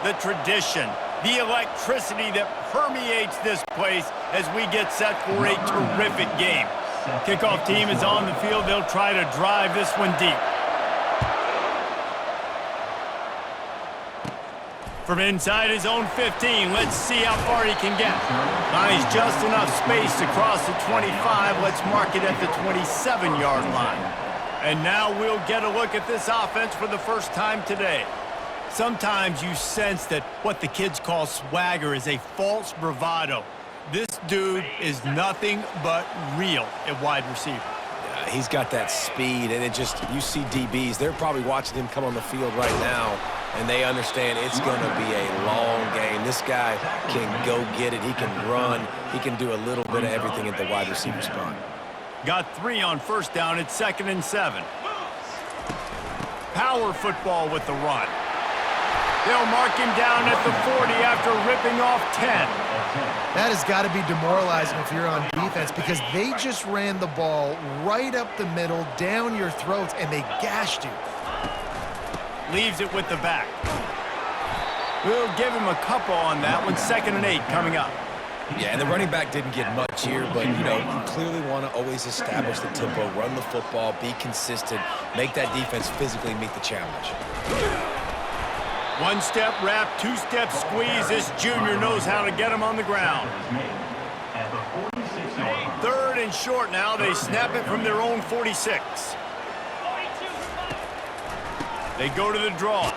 the tradition, the electricity that permeates this place as we get set for a terrific game. Kickoff team is on the field. They'll try to drive this one deep. From inside his own 15, let's see how far he can get. Finds just enough space to cross the 25. Let's mark it at the 27-yard line. And now we'll get a look at this offense for the first time today. Sometimes you sense that what the kids call swagger is a false bravado. This dude is nothing but real at wide receiver. Yeah, he's got that speed, and it just, you see DBs, they're probably watching him come on the field right now, and they understand it's going to be a long game. This guy can go get it. He can run. He can do a little bit of everything at the wide receiver spot. Got 3 on first down. It's 2nd and 7. Power football with the run. They'll mark him down at the 40 after ripping off 10. That has got to be demoralizing if you're on defense because they just ran the ball right up the middle, down your throats, and they gashed you. Leaves it with the back. We'll give him a couple on that one. 2nd and 8 coming up. Yeah, and the running back didn't get much here, but, you know, you clearly want to always establish the tempo, run the football, be consistent, make that defense physically meet the challenge. 1-step wrap, 2-step squeeze. This junior knows how to get him on the ground. 3rd and short now. They snap it from their own 46. They go to the draw.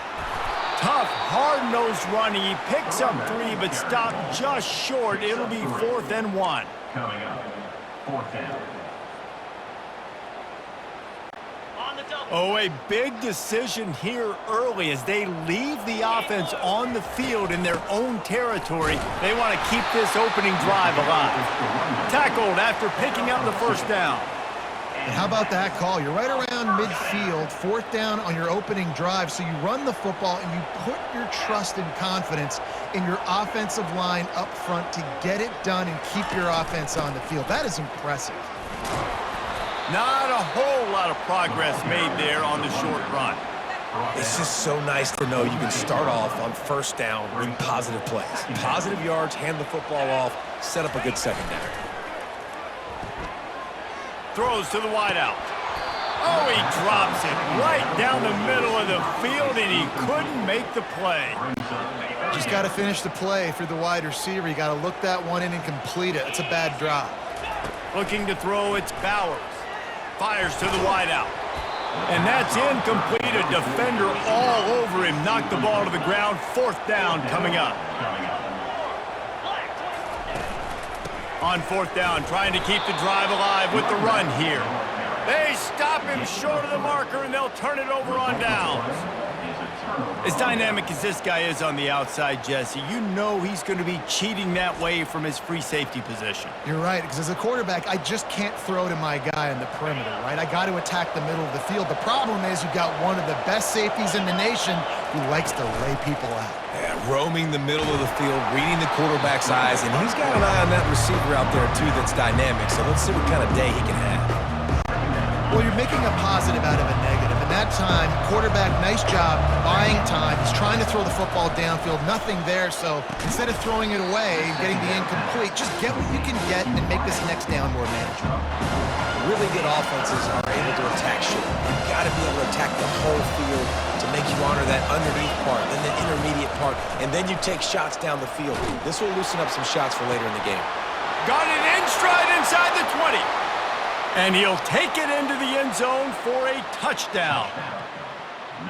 Tough, hard-nosed running. He picks up 3, but stopped just short. It'll be 4th and 1. Coming up, 4th down. Oh, a big decision here early as they leave the offense on the field in their own territory. They want to keep this opening drive alive. Tackled after picking up the first down. And how about that call? You're right around midfield, 4th down on your opening drive, so you run the football and you put your trust and confidence in your offensive line up front to get it done and keep your offense on the field. That is impressive. Not a whole lot of progress made there on the short run. It's just so nice to know you can start off on first down with positive plays. Positive yards, hand the football off, set up a good second down. Throws to the wideout. Oh, he drops it right down the middle of the field, and he couldn't make the play. Just got to finish the play for the wide receiver. You got to look that one in and complete it. It's a bad drop. Looking to throw, it's Bowers. Fires to the wideout. And that's incomplete. A defender all over him. Knocked the ball to the ground. 4th down coming up. On 4th down, trying to keep the drive alive with the run here. They stop him short of the marker, and they'll turn it over on downs. As dynamic as this guy is on the outside, Jesse, you know he's going to be cheating that way from his free safety position. You're right, because as a quarterback, I just can't throw to my guy on the perimeter, right? I got to attack the middle of the field. The problem is you've got one of the best safeties in the nation who likes to lay people out. Yeah, roaming the middle of the field, reading the quarterback's eyes, and he's got an eye on that receiver out there, too, that's dynamic. So let's see what kind of day he can have. Well, you're making a positive out of a negative. And that time, quarterback, nice job, buying time. He's trying to throw the football downfield. Nothing there, so instead of throwing it away and getting the incomplete, just get what you can get and make this next down more manageable. Really good offenses are able to attack short. You've got to be able to attack the whole field to make you honor that underneath part, then the intermediate part, and then you take shots down the field. This will loosen up some shots for later in the game. Got it in stride inside the 20. And he'll take it into the end zone for a touchdown.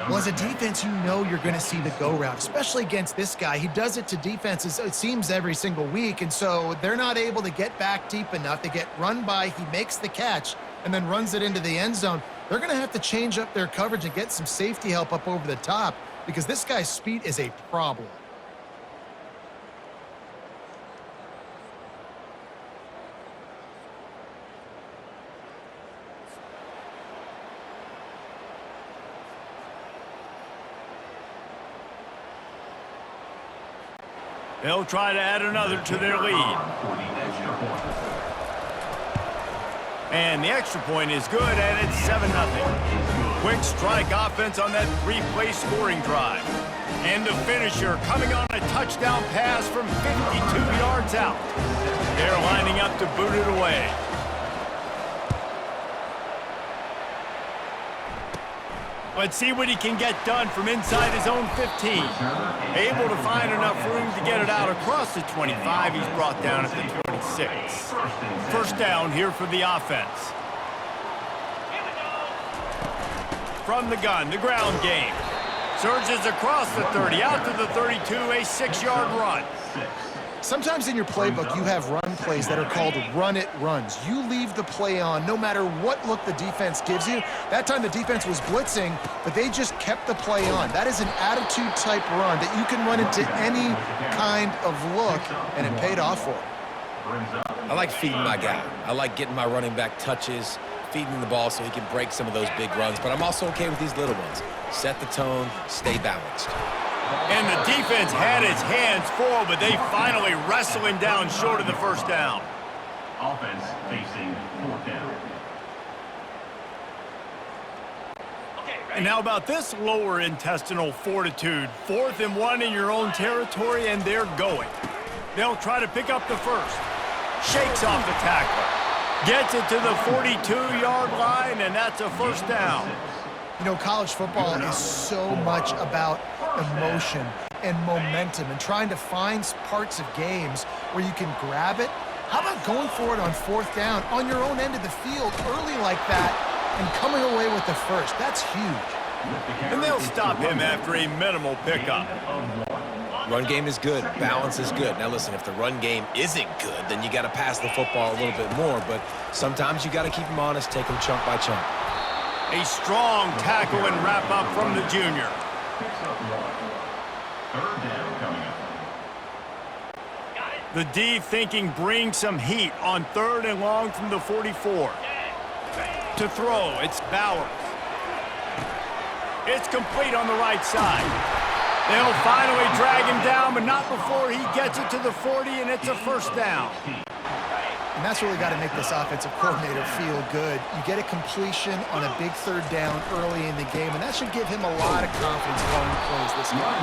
Well, as a defense, you know you're going to see the go route, especially against this guy. He does it to defenses, it seems, every single week, and so they're not able to get back deep enough. They get run by, he makes the catch, and then runs it into the end zone. They're going to have to change up their coverage and get some safety help up over the top because this guy's speed is a problem. They'll try to add another to their lead. And the extra point is good, and it's 7-0. Quick strike offense on that 3-play scoring drive. And the finisher coming on a touchdown pass from 52 yards out. They're lining up to boot it away. Let's see what he can get done from inside his own 15. Able to find enough room to get it out across the 25. He's brought down at the 26. First down here for the offense. From the gun, the ground game. Surges across the 30, out to the 32, a 6-yard run. Sometimes in your playbook, you have run plays that are called run-it runs. You leave the play on no matter what look the defense gives you. That time the defense was blitzing, but they just kept the play on. That is an attitude-type run that you can run into any kind of look, and it paid off for him. I like feeding my guy. I like getting my running back touches, feeding him the ball so he can break some of those big runs, but I'm also okay with these little ones. Set the tone, stay balanced. And the defense had its hands full, but they finally wrestle him down short of the first down. Offense facing 4th down. And how about this lower intestinal fortitude? 4th and 1 in your own territory, and they're going. They'll try to pick up the first. Shakes off the tackler. Gets it to the 42-yard line, and that's a first down. You know, college football is so much about emotion and momentum and trying to find parts of games where you can grab it. How about going for it on 4th down on your own end of the field early like that and coming away with the first? That's huge. And they'll stop him after a minimal pickup. Run game is good. Balance is good. Now, listen, if the run game isn't good, then you got to pass the football a little bit more. But sometimes you got to keep them honest, take them chunk by chunk. A strong tackle and wrap up from the junior. Third down coming up. The D thinking bring some heat on 3rd and long from the 44. To throw, it's Bowers. It's complete on the right side. They'll finally drag him down, but not before he gets it to the 40, and it's a first down. And that's really got to make this offensive coordinator feel good. You get a completion on a big 3rd down early in the game, and that should give him a lot of confidence going to close this game.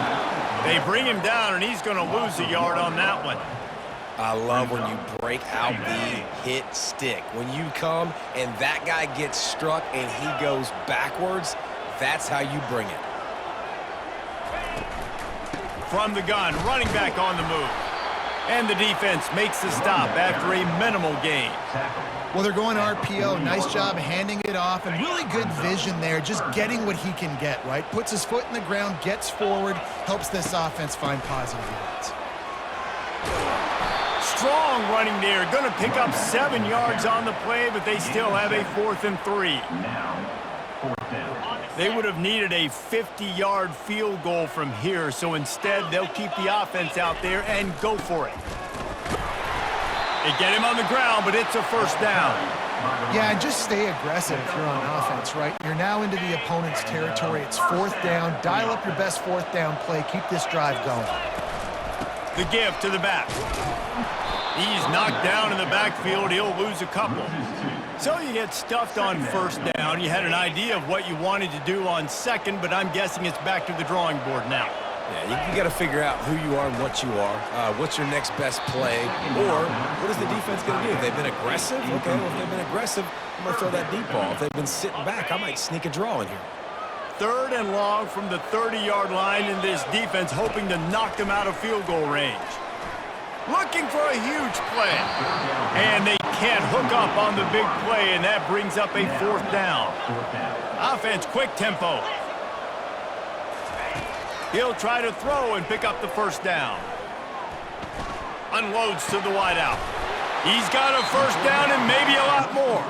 They bring him down, and he's going to lose a yard on that one. I love when you break out the hit stick. When you come and that guy gets struck and he goes backwards, that's how you bring it. From the gun, running back on the move. And the defense makes the stop after a minimal gain. Well, they're going RPO. Nice job handing it off, and really good vision there, just getting what he can get, right? Puts his foot in the ground, gets forward, helps this offense find positive yards. Strong running there. Going to pick up 7 yards on the play, but they still have a 4th and 3. Now, 4th down. They would have needed a 50-yard field goal from here, so instead they'll keep the offense out there and go for it. They get him on the ground, but it's a first down. Yeah, and just stay aggressive if you're on offense, right? You're now into the opponent's territory. It's 4th down. Dial up your best 4th down play. Keep this drive going. The give to the back. He's knocked down in the backfield. He'll lose a couple. So you get stuffed on first down. You had an idea of what you wanted to do on 2nd, but I'm guessing it's back to the drawing board now. Yeah, you got to figure out who you are and what you are. What's your next best play? Or what is the defense going to do? If they've been aggressive, okay, well, if they've been aggressive, I'm going to throw that deep ball. If they've been sitting back, I might sneak a draw in here. 3rd and long from the 30-yard line, and this defense hoping to knock them out of field goal range. Looking for a huge play. And they can't hook up on the big play, and that brings up a 4th down. Offense, quick tempo. He'll try to throw and pick up the first down. Unloads to the wideout. He's got a first down and maybe a lot more.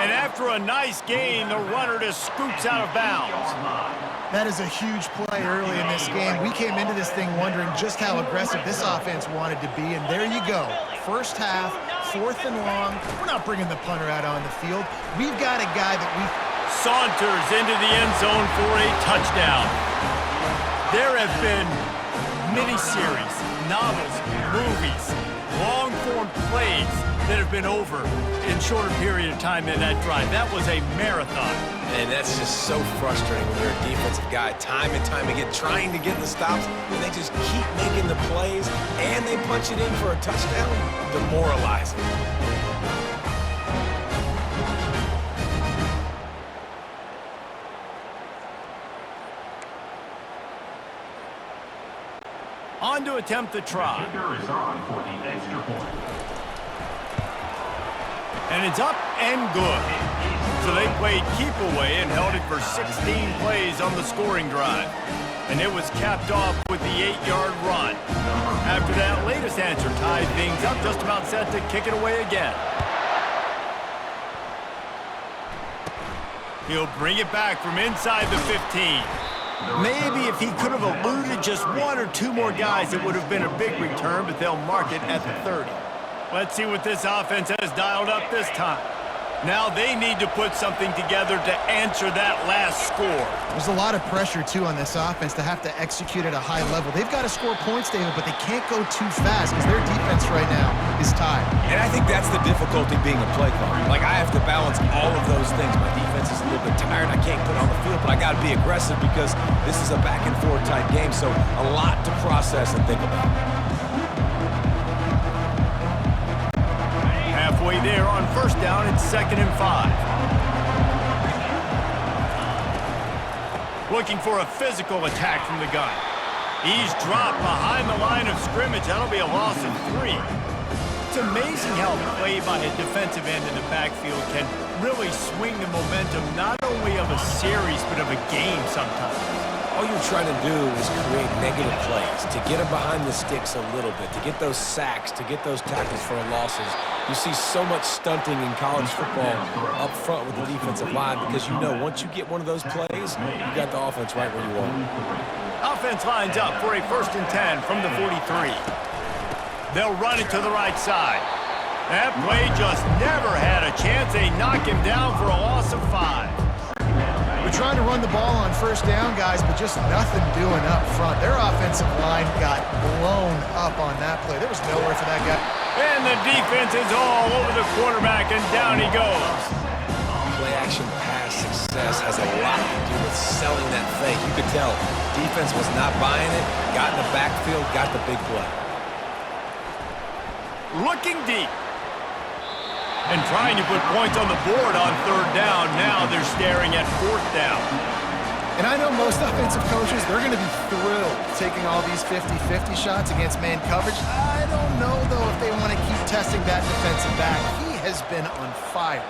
And after a nice gain, the runner just scoots out of bounds. That is a huge play early in this game. We came into this thing wondering just how aggressive this offense wanted to be, and there you go. First half, 4th and long. We're not bringing the punter out on the field. We've got a guy that we... Saunters into the end zone for a touchdown. There have been miniseries, novels, movies, long-form plays that have been over in shorter period of time in that drive. That was a marathon. And that's just so frustrating when you're a defensive guy, time and time again, trying to get the stops, and they just keep making the plays, and they punch it in for a touchdown. Demoralizing. On to attempt the try. Kicker is on for the extra point. And it's up and good. So they played keep away and held it for 16 plays on the scoring drive. And it was capped off with the 8-yard run. After that latest answer tied things up, just about set to kick it away again. He'll bring it back from inside the 15. Maybe if he could have eluded just one or two more guys, it would have been a big return, but they'll mark it at the 30. Let's see what this offense has dialed up this time. Now they need to put something together to answer that last score. There's a lot of pressure, too, on this offense to have to execute at a high level. They've got to score points, David, but they can't go too fast because their defense right now is tied. And I think that's the difficulty being a play caller. Like, I have to balance all of those things. My defense is a little bit tired. I can't put on the field, but I got to be aggressive because this is a back-and-forth type game, so a lot to process and think about. Halfway there on first down, it's 2nd and 5. Looking for a physical attack from the gun. He's dropped behind the line of scrimmage. That'll be a loss of 3. It's amazing how play by a defensive end in the backfield can really swing the momentum not only of a series but of a game sometimes. All you're trying to do is create negative plays, to get them behind the sticks a little bit, to get those sacks, to get those tackles for losses. You see so much stunting in college football up front with the defensive line because you know once you get one of those plays, you got the offense right where you want it. Offense lines up for a 1st and 10 from the 43. They'll run it to the right side. That play just never had a chance. They knock him down for a loss of 5. We're trying to run the ball on first down, guys, but just nothing doing up front. Their offensive line got blown up on that play. There was nowhere for that guy. And the defense is all over the quarterback, and down he goes. Play-action pass success has a lot to do with selling that fake. You could tell defense was not buying it, got in the backfield, got the big play. Looking deep. And trying to put points on the board on 3rd down. Now they're staring at 4th down. And I know most offensive coaches, they're going to be thrilled taking all these 50-50 shots against man coverage. I don't know, though, if they want to keep testing that defensive back. He has been on fire.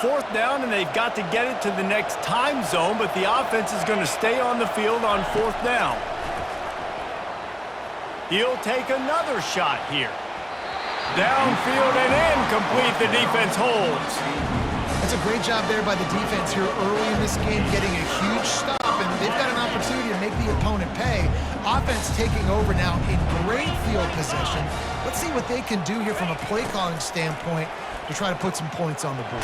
4th down, and they've got to get it to the next time zone, but the offense is going to stay on the field on 4th down. He'll take another shot here. Downfield and incomplete. The defense holds. That's a great job there by the defense here early in this game, getting a huge stop, and they've got an opportunity to make the opponent pay. Offense taking over now in great field possession. Let's see what they can do here from a play calling standpoint to try to put some points on the board.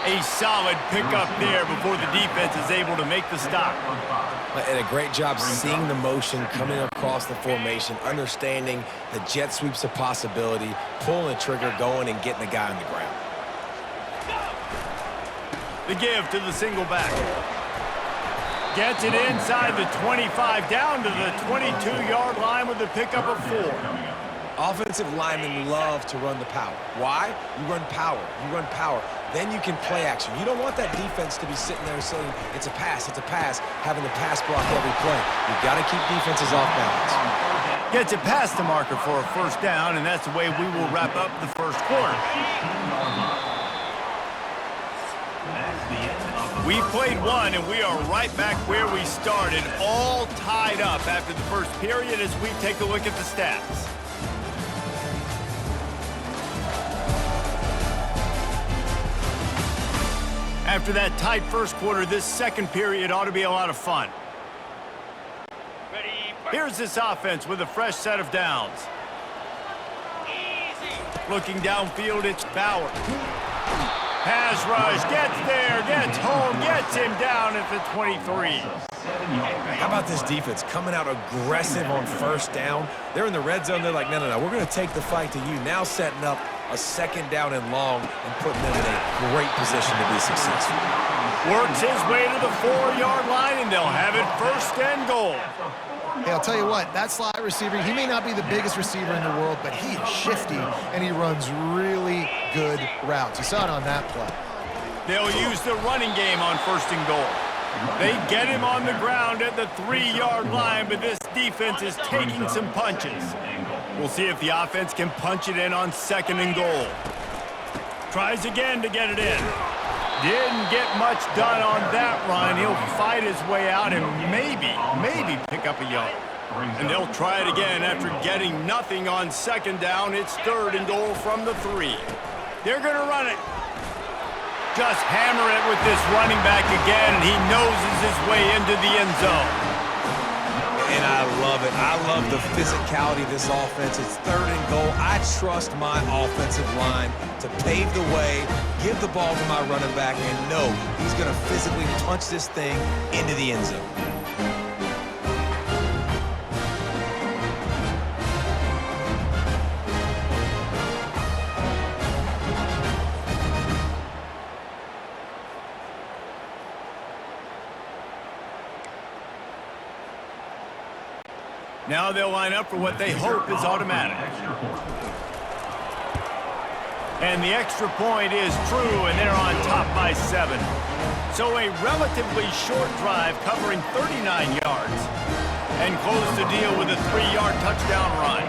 A solid pickup there before the defense is able to make the stop. And a great job seeing the motion coming across the formation, understanding the jet sweep's a possibility, pulling the trigger, going and getting the guy on the ground. The give to the single back. Gets it inside the 25, down to the 22-yard line with a pickup of 4. Offensive linemen love to run the power. Why? You run power. You run power. Then you can play action. You don't want that defense to be sitting there saying, it's a pass, having the pass block every play. You've got to keep defenses off balance. Gets it past the marker for a 1st down, and that's the way we will wrap up the 1st quarter. We've played one, and we are right back where we started, all tied up after the 1st period as we take a look at the stats. After that tight 1st quarter, this 2nd period ought to be a lot of fun. Here's this offense with a fresh set of downs. Looking downfield, it's Bauer. Pass rush, gets there, gets home, gets him down at the 23. How about this defense coming out aggressive on first down? They're in the red zone. They're like, no, we're going to take the fight to you. Now setting up a second down and long and putting them in a great position to be successful. Works his way to the 4-yard line, and they'll have it first and goal. Hey, I'll tell you what, that slot receiver, he may not be the biggest receiver in the world, but he is shifty, and he runs really good routes. You saw it on that play. They'll use the running game on first and goal. They get him on the ground at the 3-yard line, but this defense is taking some punches. We'll see if the offense can punch it in on second and goal. Tries again to get it in. Didn't get much done on that run. He'll fight his way out and maybe pick up a yard. And they'll try it again after getting nothing on second down. It's third and goal from the 3. They're going to run it. Just hammer it with this running back again, and he noses his way into the end zone. And I love it. I love the physicality of this offense. It's third and goal. I trust my offensive line to pave the way, give the ball to my running back, and know he's going to physically punch this thing into the end zone. Now they'll line up for what they hope is automatic. And the extra point is true, and they're on top by 7. So a relatively short drive covering 39 yards. And close the deal with a 3-yard touchdown run.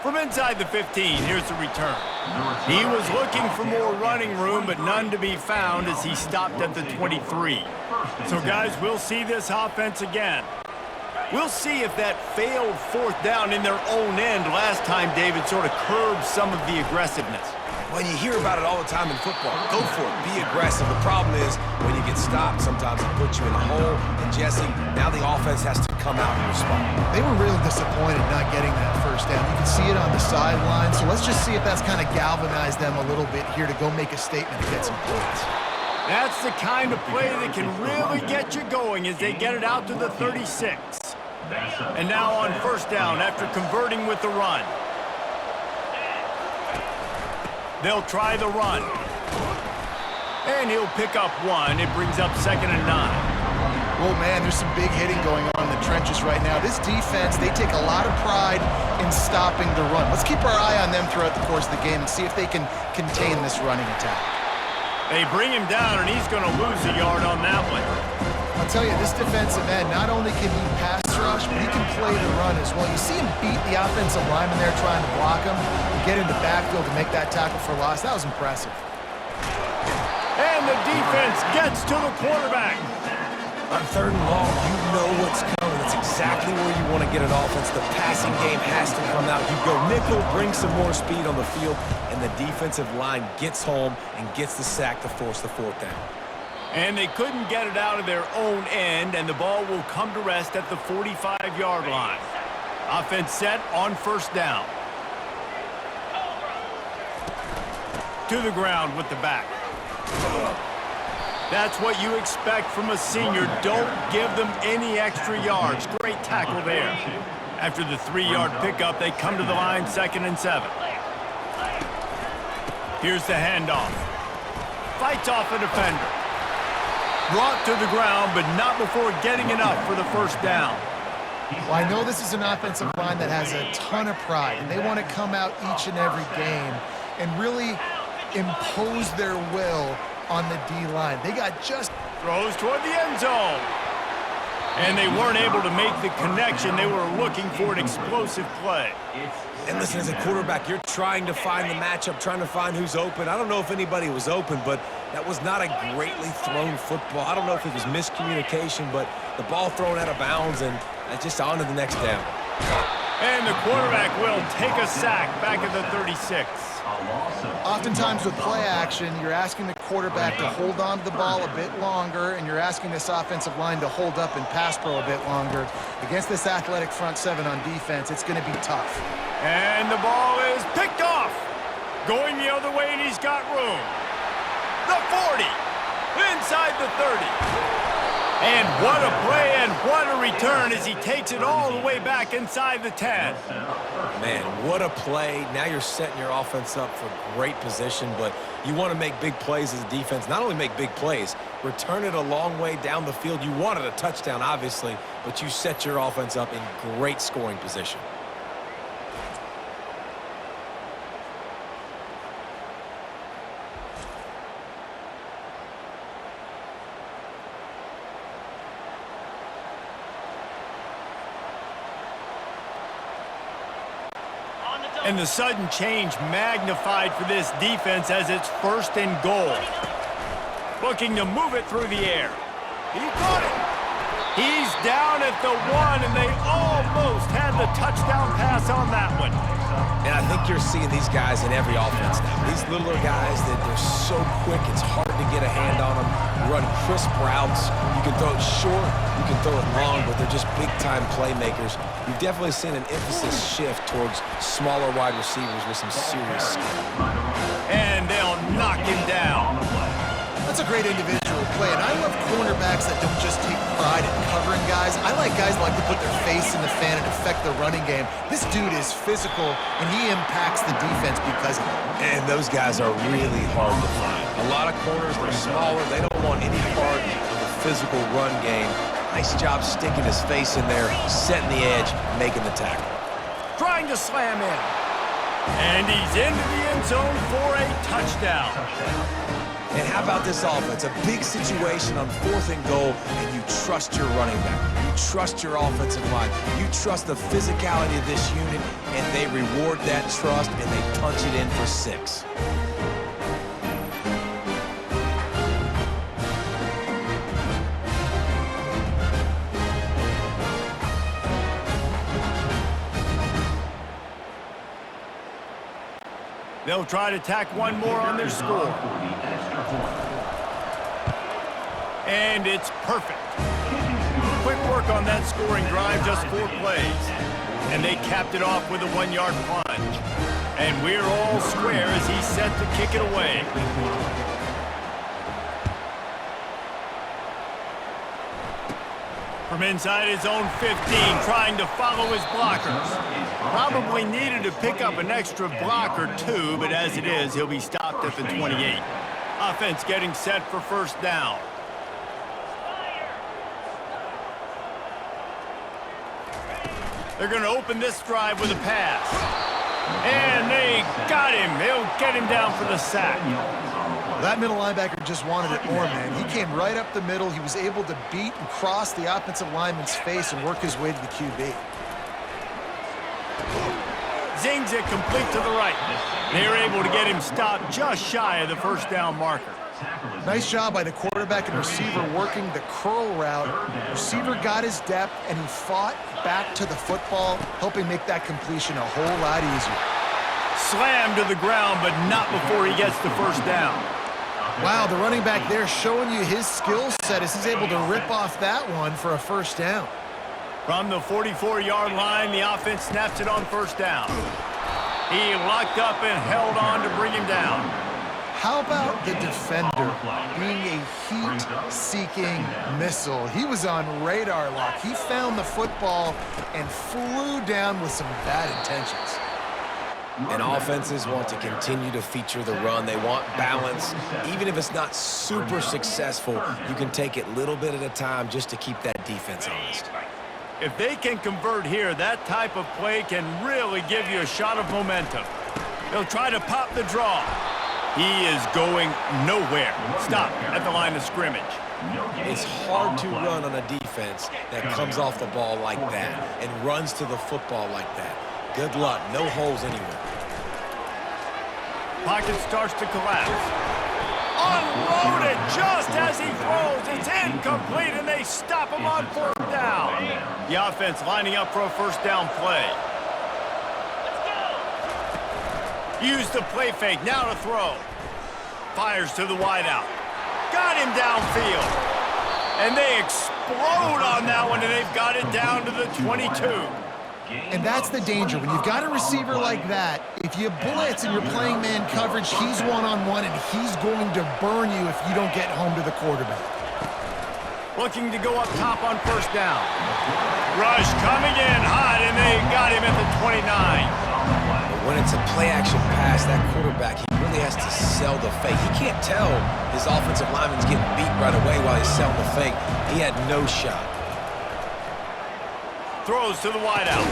From inside the 15, here's the return. He was looking for more running room, but none to be found as he stopped at the 23. So, guys, we'll see this offense again. We'll see if that failed fourth down in their own end last time, David, sort of curbed some of the aggressiveness. When you hear about it all the time in football, go for it, be aggressive. The problem is when you get stopped, sometimes it puts you in a hole. And Jesse, now the offense has to come out and respond. They were really disappointed not getting that first down. You can see it on the sideline. So let's just see if that's kind of galvanized them a little bit here to go make a statement and get some points. That's the kind of play that can really get you going as they get it out to the 36. And now on first down after converting with the run. They'll try the run. And he'll pick up 1. It brings up second and 9. Oh, man, there's some big hitting going on in the trenches right now. This defense, they take a lot of pride in stopping the run. Let's keep our eye on them throughout the course of the game and see if they can contain this running attack. They bring him down, and he's going to lose a yard on that one. I'll tell you, this defensive end, not only can he pass rush, but he can play the run as well. You see him beat the offensive lineman there trying to block him and get in the backfield to make that tackle for loss. That was impressive. And the defense gets to the quarterback. On third and long, you know what's coming. It's exactly where you want to get an offense. The passing game has to come out. You go nickel, bring some more speed on the field, and the defensive line gets home and gets the sack to force the fourth down. And they couldn't get it out of their own end, and the ball will come to rest at the 45-yard line. Offense set on first down. To the ground with the back. That's what you expect from a senior. Don't give them any extra yards. Great tackle there. After the 3-yard pickup, they come to the line, second and 7. Here's the handoff. Fights off a defender. Brought to the ground, but not before getting enough for the first down. Well, I know this is an offensive line that has a ton of pride, and they want to come out each and every game and really impose their will on the D-line. They got just... Throws toward the end zone. And they weren't able to make the connection. They were looking for an explosive play. And listen, as a quarterback, you're trying to find the matchup, trying to find who's open. I don't know if anybody was open, but that was not a greatly thrown football. I don't know if it was miscommunication, but the ball thrown out of bounds and just on to the next down. And the quarterback will take a sack back at the 36. Oftentimes with play action, you're asking the quarterback to hold on to the ball a bit longer, and you're asking this offensive line to hold up and pass pro a bit longer. Against this athletic front seven on defense, it's going to be tough. And the ball is picked off. Going the other way, and he's got room. The 40. Inside the 30. And what a play and what a return as he takes it all the way back inside the 10. Man, what a play. Now you're setting your offense up for great position, but you want to make big plays as a defense. Not only make big plays, return it a long way down the field. You wanted a touchdown, obviously, but you set your offense up in great scoring position. And the sudden change magnified for this defense as it's 1st and goal. Looking to move it through the air. He caught it. He's down at the 1, and they almost had the touchdown pass on that one. And I think you're seeing these guys in every offense now. These littler guys, that they're so quick, it's hard to get a hand on them. Run crisp routes. You can throw it short, you can throw it long, but they're just big-time playmakers. You've definitely seen an emphasis shift towards smaller wide receivers with some serious skill. And they'll knock him down. That's a great individual play, and I love cornerbacks that don't just take pride in covering guys. I like guys that like to put their face in the fan and affect the running game. This dude is physical, and he impacts the defense because of it. And those guys are really hard to find. A lot of corners, they're smaller. They don't want any part of the physical run game. Nice job sticking his face in there, setting the edge, making the tackle. Trying to slam in. And he's into the end zone for a touchdown. And how about this offense? A big situation on 4th and goal, and you trust your running back. You trust your offensive line. You trust the physicality of this unit, and they reward that trust, and they punch it in for 6. They'll try to tack one more on their score. And it's perfect. Quick work on that scoring drive, just 4 plays. And they capped it off with a 1-yard plunge. And we're all square as he's set to kick it away. From inside his own 15, trying to follow his blockers. Probably needed to pick up an extra block or 2, but as it is, he'll be stopped at the 28. Offense getting set for 1st down. They're going to open this drive with a pass. And they got him. They'll get him down for the sack. That middle linebacker just wanted it more, man. He came right up the middle. He was able to beat and cross the offensive lineman's face and work his way to the QB. Zings it complete to the right. They're able to get him stopped just shy of the 1st down marker. Nice job by the quarterback and receiver working the curl route. Receiver got his depth, and he fought back to the football, helping make that completion a whole lot easier. Slammed to the ground, but not before he gets the 1st down. Wow, the running back there showing you his skill set as he's able to rip off that one for a 1st down. From the 44-yard line, the offense snaps it on 1st down. He locked up and held on to bring him down. How about the defender being a heat-seeking missile? He was on radar lock. He found the football and flew down with some bad intentions. And offenses want to continue to feature the run. They want balance. Even if it's not super successful, you can take it little bit at a time just to keep that defense honest. If they can convert here, that type of play can really give you a shot of momentum. They'll try to pop the draw. He is going nowhere. Stop at the line of scrimmage. It's hard to run on a defense that comes off the ball like that and runs to the football like that. Good luck. No holes anywhere. Pocket starts to collapse. Unloaded just as he throws. It's incomplete, and they stop him on 4th down. The offense lining up for a 1st down play. Use the play fake, now to throw. Fires to the wideout. Got him downfield. And they explode on that one, and they've got it down to the 22. And that's the danger. When you've got a receiver like that, if you blitz and you're playing man coverage, he's one-on-one, and he's going to burn you if you don't get home to the quarterback. Looking to go up top on first down. Rush coming in hot, and they got him at the 29. But when it's a play-action pass, that quarterback, he really has to sell the fake. He can't tell his offensive lineman's getting beat right away while he's selling the fake. He had no shot. Throws to the wideout.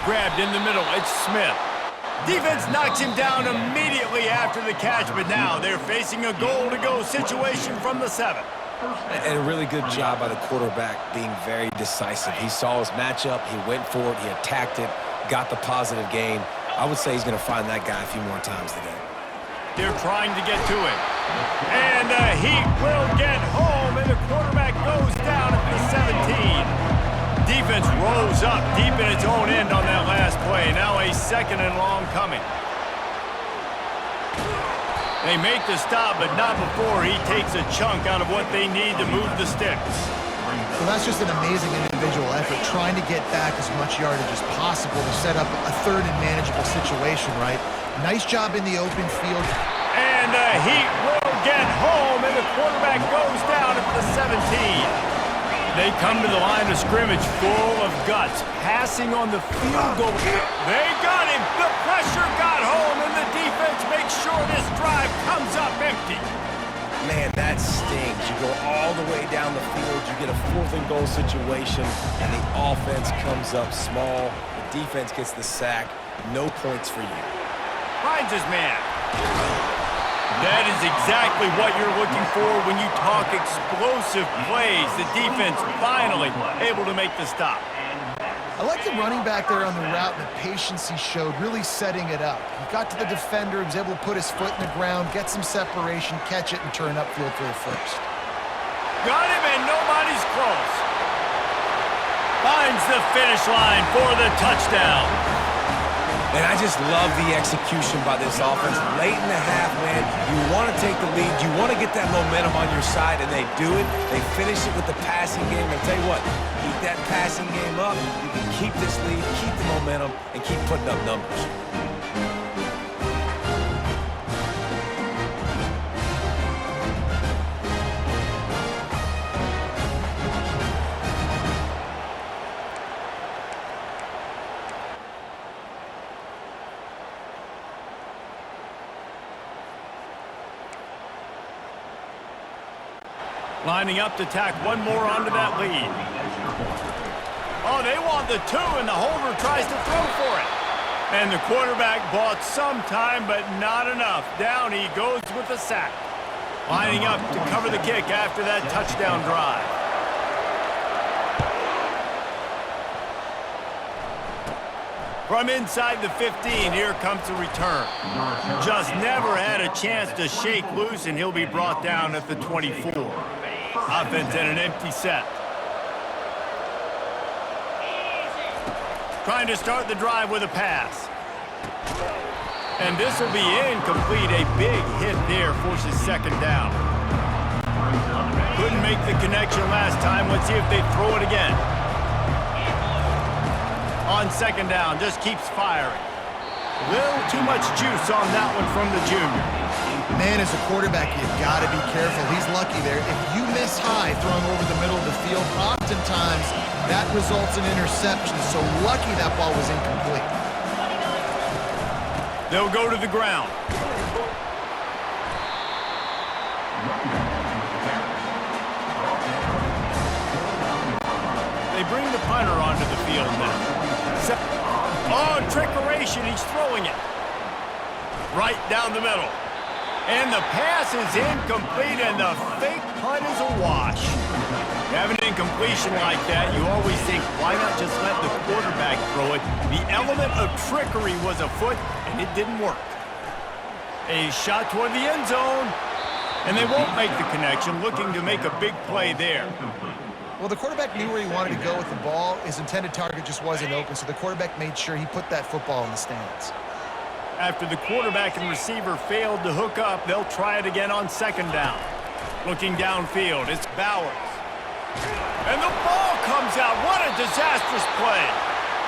Grabbed in the middle. It's Smith. Defense knocks him down immediately after the catch, but now they're facing a goal-to-go situation from the 7. And a really good job by the quarterback being very decisive. He saw his matchup. He went for it. He attacked it. Got the positive gain. I would say he's going to find that guy a few more times today. They're trying to get to him. And the Heat will get home, and the quarterback goes down at the 17. Defense rolls up deep in its own end on that last play. Now a 2nd and long coming. They make the stop, but not before he takes a chunk out of what they need to move the sticks. Well, that's just an amazing individual effort, trying to get back as much yardage as possible to set up a 3rd and manageable situation, right? Nice job in the open field. And the Heat will get home, and the quarterback goes down at the 17. They come to the line of scrimmage full of guts, passing on the field goal. They got him. The pressure got home, and the defense makes sure this drive comes up empty. Man, that stings. You go all the way down the field, you get a 4th and goal situation, and the offense comes up small. The defense gets the sack. No points for you. Finds his man. That is exactly what you're looking for when you talk explosive plays. The defense finally able to make the stop. I like the running back there on the route and the patience he showed, really setting it up. He got to the defender, he was able to put his foot in the ground, get some separation, catch it, and turn upfield for the first. Got him, and nobody's close. Finds the finish line for the touchdown. And I just love the execution by this offense. Late in the half, man, you want to take the lead. You want to get that momentum on your side, and they do it. They finish it with the passing game. And tell you what, keep that passing game up. You can keep this lead, keep the momentum, and keep putting up numbers. Lining up to tack one more onto that lead. Oh, they want the 2, and the holder tries to throw for it. And the quarterback bought some time, but not enough. Down he goes with the sack. Lining up to cover the kick after that touchdown drive. From inside the 15, here comes the return. Just never had a chance to shake loose, and he'll be brought down at the 24. Offense in an empty set. Trying to start the drive with a pass. And this will be incomplete. A big hit there forces 2nd down. Couldn't make the connection last time. Let's see if they throw it again. On 2nd down, just keeps firing. A little too much juice on that one from the junior. Man, as a quarterback, you've got to be careful. He's lucky there. If you miss high throwing over the middle of the field, oftentimes that results in interception. So lucky that ball was incomplete. They'll go to the ground. They bring the punter onto the field now. Oh, trickeration. He's throwing it. Right down the middle. And the pass is incomplete, and the fake punt is a wash. You have an incompletion like that, you always think, why not just let the quarterback throw it? The element of trickery was afoot, and it didn't work. A shot toward the end zone, and they won't make the connection, looking to make a big play there. Well, the quarterback knew where he wanted to go with the ball. His intended target just wasn't open, so the quarterback made sure he put that football in the stands. After the quarterback and receiver failed to hook up, they'll try it again on 2nd down. Looking downfield, it's Bowers. And the ball comes out. What a disastrous play.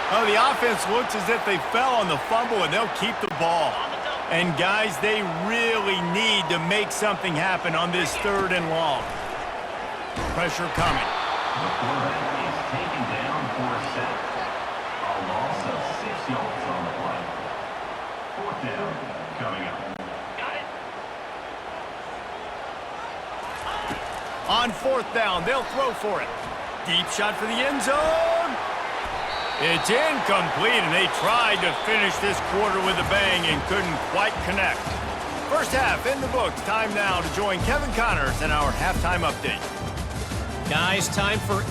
Oh, the offense looks as if they fell on the fumble, and they'll keep the ball. And, guys, they really need to make something happen on this 3rd and long. Pressure coming. The quarterback is taken down for a sack. A loss of 6 yards on the play. 4th down coming up. On 4th down, they'll throw for it. Deep shot for the end zone. It's incomplete, and they tried to finish this quarter with a bang and couldn't quite connect. First half in the books. Time now to join Kevin Connors in our halftime update. Guys, time for